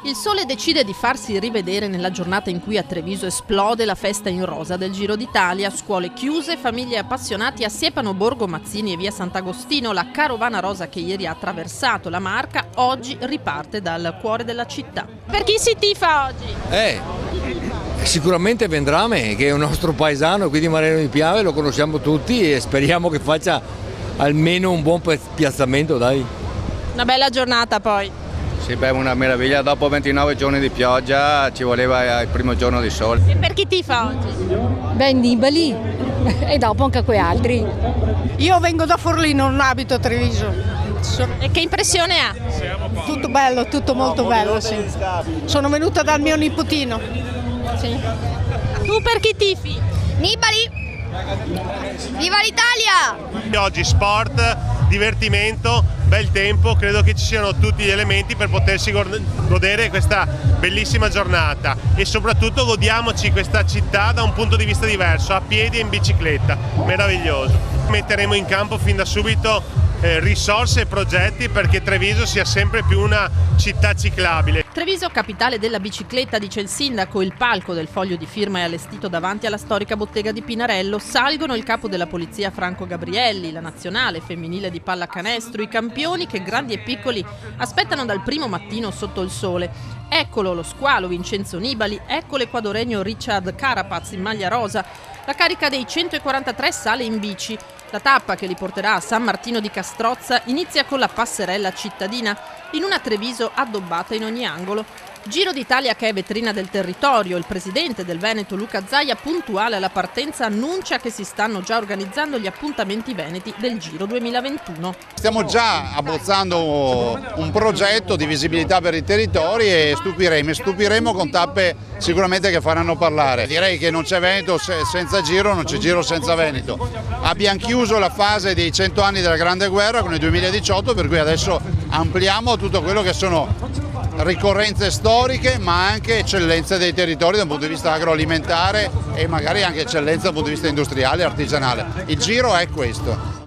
Il Sole decide di farsi rivedere nella giornata in cui a Treviso esplode la festa in rosa del Giro d'Italia. Scuole chiuse, famiglie appassionati assiepano Borgo Mazzini e via Sant'Agostino. La carovana rosa che ieri ha attraversato la Marca oggi riparte dal cuore della città. Per chi si tifa oggi? Sicuramente Vendrame, che è un nostro paesano, quindi Mariano Di Piave lo conosciamo tutti e speriamo che faccia almeno un buon piazzamento, dai. Una bella giornata poi. Sì, beh, una meraviglia, dopo 29 giorni di pioggia ci voleva il primo giorno di sole. E per chi tifa oggi? Beh, Nibali e dopo anche quei altri. Io vengo da Forlì, non abito a Treviso. E che impressione ha? Tutto bello, tutto molto bello, sì. Sono venuta dal mio nipotino. Sì. Tu per chi tifi? Nibali! Viva l'Italia! Oggi sport, divertimento, bel tempo, credo che ci siano tutti gli elementi per potersi godere questa bellissima giornata e soprattutto godiamoci questa città da un punto di vista diverso, a piedi e in bicicletta, meraviglioso. Metteremo in campo fin da subito risorse e progetti perché Treviso sia sempre più una città ciclabile. Treviso, capitale della bicicletta, dice il sindaco. Il palco del foglio di firma è allestito davanti alla storica bottega di Pinarello. Salgono il capo della polizia Franco Gabrielli, la nazionale femminile di pallacanestro, i campioni che grandi e piccoli aspettano dal primo mattino sotto il sole. Eccolo lo squalo Vincenzo Nibali, ecco l'equadoregno Richard Carapaz in maglia rosa. La carica dei 143 sale in bici. La tappa che li porterà a San Martino di Castrozza inizia con la passerella cittadina, in una Treviso addobbata in ogni angolo. Giro d'Italia che è vetrina del territorio. Il presidente del Veneto Luca Zaia, puntuale alla partenza, annuncia che si stanno già organizzando gli appuntamenti veneti del Giro 2021. Stiamo già abbozzando un progetto di visibilità per i territori e stupiremo con tappe sicuramente che faranno parlare. Direi che non c'è Veneto senza Giro, non c'è Giro senza Veneto. Abbiamo chiuso la fase dei 100 anni della Grande Guerra con il 2018, per cui adesso ampliamo tutto quello che sono ricorrenze storiche ma anche eccellenze dei territori dal punto di vista agroalimentare e magari anche eccellenze dal punto di vista industriale e artigianale. Il Giro è questo.